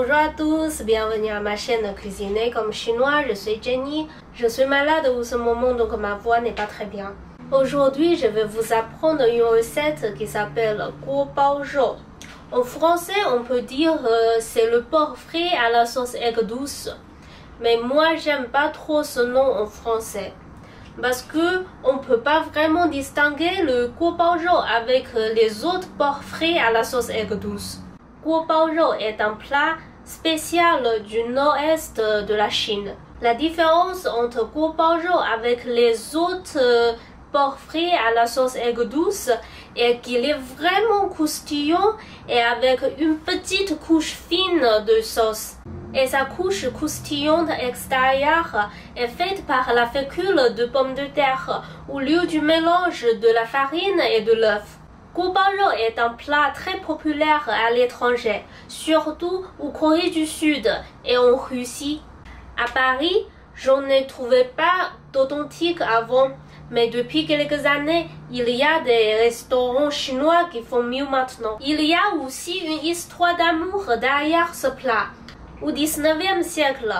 Bonjour à tous, bienvenue à ma chaîne Cuisiner comme chinois, je suis Jenny. Je suis malade en ce moment donc ma voix n'est pas très bien. Aujourd'hui, je vais vous apprendre une recette qui s'appelle guo bao rou. En français, on peut dire c'est le porc frit à la sauce aigre douce. Mais moi, j'aime pas trop ce nom en français. Parce que on peut pas vraiment distinguer le guo bao rou avec les autres porcs frits à la sauce aigre douce. Guo bao rou est un plat spécial du nord-est de la Chine. La différence entre guo bao rou avec les autres porc frit à la sauce aigre douce est qu'il est vraiment croustillant et avec une petite couche fine de sauce. Et sa couche croustillante extérieure est faite par la fécule de pommes de terre au lieu du mélange de la farine et de l'œuf. Guo bao rou est un plat très populaire à l'étranger, surtout au Corée du Sud et en Russie. À Paris, j'en ai trouvé pas d'authentique avant, mais depuis quelques années, il y a des restaurants chinois qui font mieux maintenant. Il y a aussi une histoire d'amour derrière ce plat. Au XIXe siècle,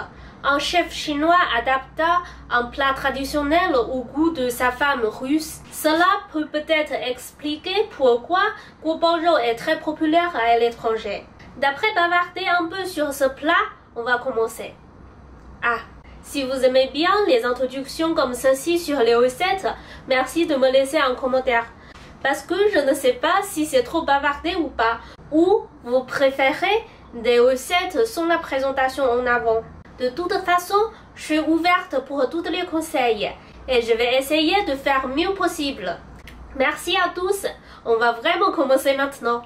un chef chinois adapta un plat traditionnel au goût de sa femme russe. Cela peut peut-être expliquer pourquoi guo bao rou est très populaire à l'étranger. D'après bavarder un peu sur ce plat, on va commencer. Si vous aimez bien les introductions comme ceci sur les recettes, merci de me laisser un commentaire. Parce que je ne sais pas si c'est trop bavardé ou pas. Ou vous préférez des recettes sans la présentation en avant. De toute façon, je suis ouverte pour tous les conseils et je vais essayer de faire mieux possible. Merci à tous, on va vraiment commencer maintenant.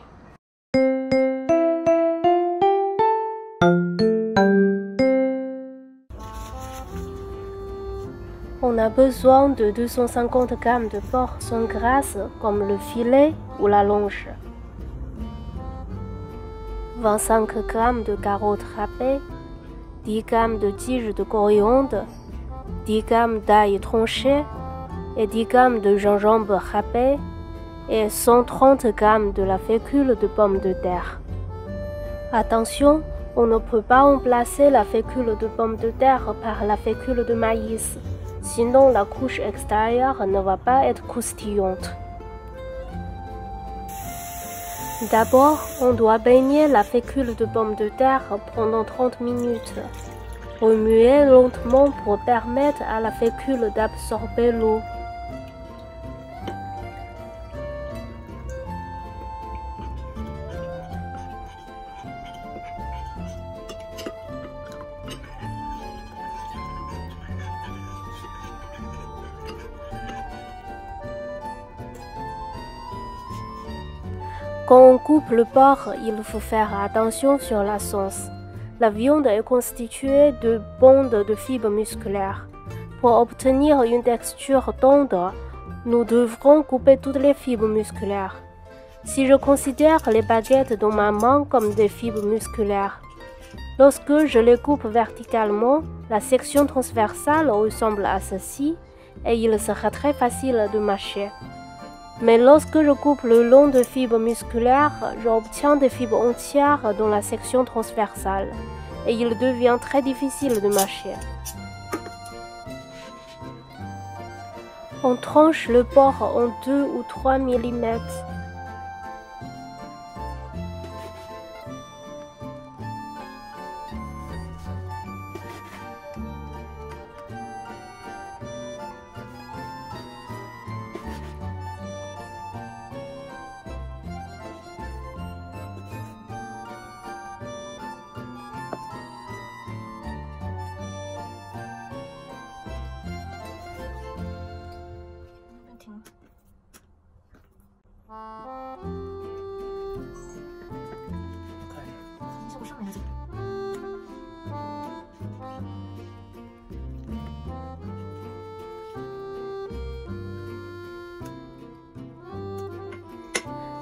On a besoin de 250 g de porc sans graisse comme le filet ou la longe. 25 g de carottes râpées, 10 g de tiges de coriandre, 10 g d'ail tranché et 10 g de gingembre râpé et 130 g de la fécule de pommes de terre. Attention, on ne peut pas remplacer la fécule de pommes de terre par la fécule de maïs, sinon la couche extérieure ne va pas être croustillante. D'abord, on doit baigner la fécule de pommes de terre pendant 30 minutes. Remuer lentement pour permettre à la fécule d'absorber l'eau. Quand on coupe le porc, il faut faire attention sur la sauce. La viande est constituée de bandes de fibres musculaires. Pour obtenir une texture tendre, nous devrons couper toutes les fibres musculaires. Si je considère les baguettes dans ma main comme des fibres musculaires, lorsque je les coupe verticalement, la section transversale ressemble à ceci et il sera très facile de mâcher. Mais lorsque je coupe le long de fibres musculaires, j'obtiens des fibres entières dans la section transversale et il devient très difficile de mâcher. On tranche le porc en 2 ou 3 mm.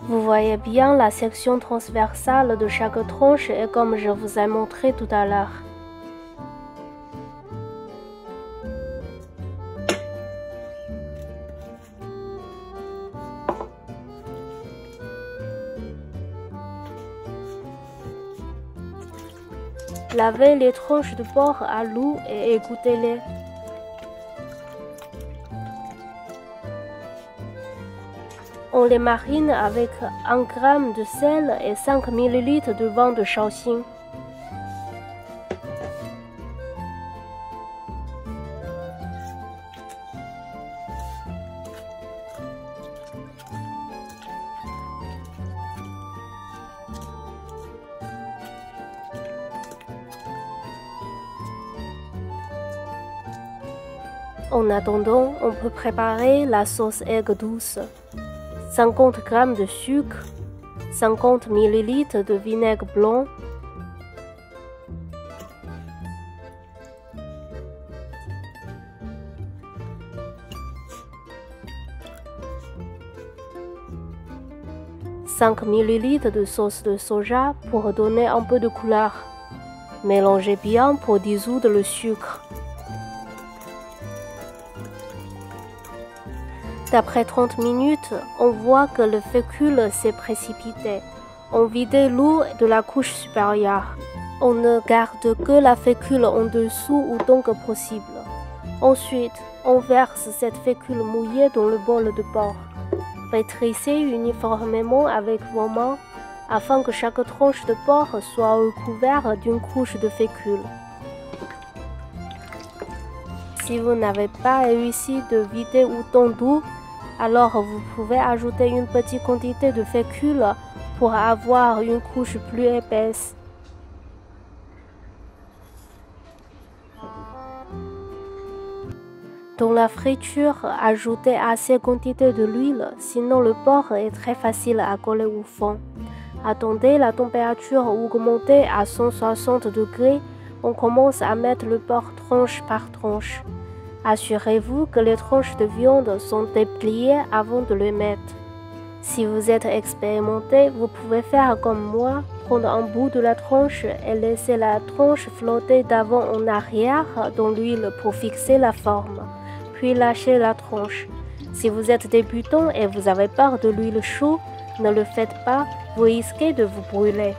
Vous voyez bien la section transversale de chaque tranche est comme je vous ai montré tout à l'heure. Lavez les tranches de porc à l'eau et égouttez-les. On les marine avec 1 g de sel et 5 ml de vin de Shaoxing. En attendant, on peut préparer la sauce aigre douce. 50 g de sucre, 50 ml de vinaigre blanc, « 5 ml de sauce de soja pour donner un peu de couleur. Mélangez bien pour dissoudre le sucre. D'après 30 minutes, on voit que le fécule s'est précipité. On vide l'eau de la couche supérieure. On ne garde que la fécule en dessous autant que possible. Ensuite, on verse cette fécule mouillée dans le bol de porc. Pétrissez uniformément avec vos mains afin que chaque tranche de porc soit recouverte d'une couche de fécule. Si vous n'avez pas réussi de vider autant d'eau, alors vous pouvez ajouter une petite quantité de fécule pour avoir une couche plus épaisse. Dans la friture, ajoutez assez quantité de l'huile, sinon le porc est très facile à coller au fond. Attendez la température augmenter à 160 degrés. On commence à mettre le porc tranche par tranche. Assurez-vous que les tranches de viande sont dépliées avant de les mettre. Si vous êtes expérimenté, vous pouvez faire comme moi, prendre un bout de la tranche et laisser la tranche flotter d'avant en arrière dans l'huile pour fixer la forme, puis lâcher la tranche. Si vous êtes débutant et vous avez peur de l'huile chaude, ne le faites pas, vous risquez de vous brûler.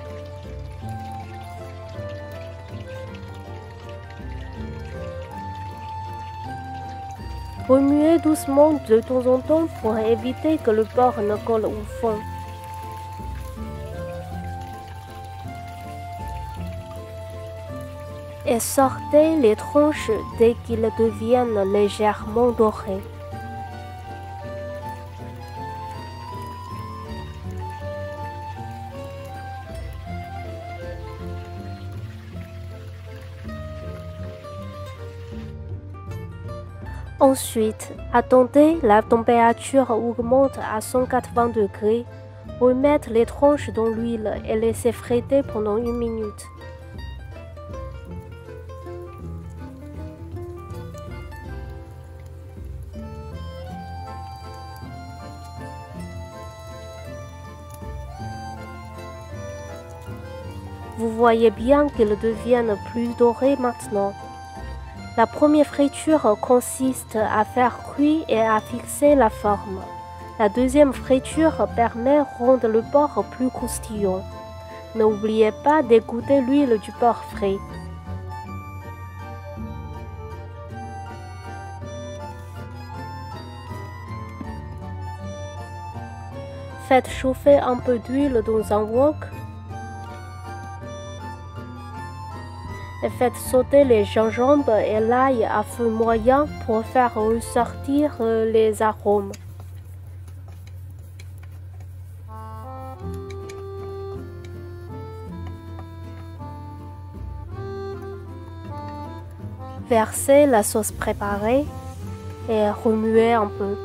Remuez doucement de temps en temps pour éviter que le porc ne colle au fond. Et sortez les tranches dès qu'ils deviennent légèrement dorés. Ensuite, attendez la température augmente à 180 degrés. Remettez les tranches dans l'huile et laissez fréter pendant 1 minute. Vous voyez bien qu'ils deviennent plus dorés maintenant. La première friture consiste à faire cuire et à fixer la forme. La deuxième friture permet de rendre le porc plus croustillant. N'oubliez pas d'égoutter l'huile du porc frais. Faites chauffer un peu d'huile dans un wok et faites sauter les gingembre et l'ail à feu moyen pour faire ressortir les arômes. Versez la sauce préparée et remuez un peu.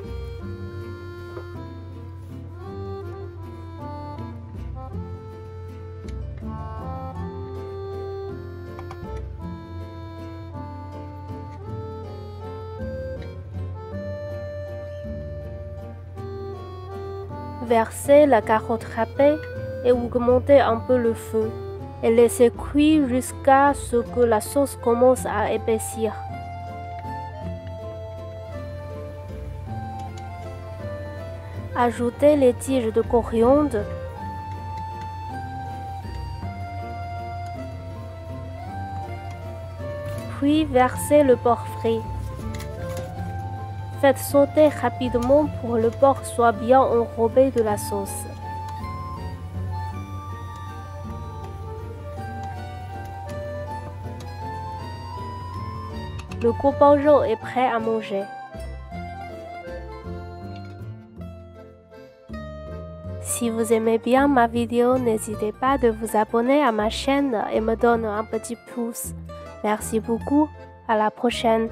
Versez la carotte râpée et augmentez un peu le feu et laissez cuire jusqu'à ce que la sauce commence à épaissir. Ajoutez les tiges de coriandre Puis versez le porc frit. Faites sauter rapidement pour que le porc soit bien enrobé de la sauce. Le copain est prêt à manger. Si vous aimez bien ma vidéo, n'hésitez pas de vous abonner à ma chaîne et me donner un petit pouce. Merci beaucoup, à la prochaine.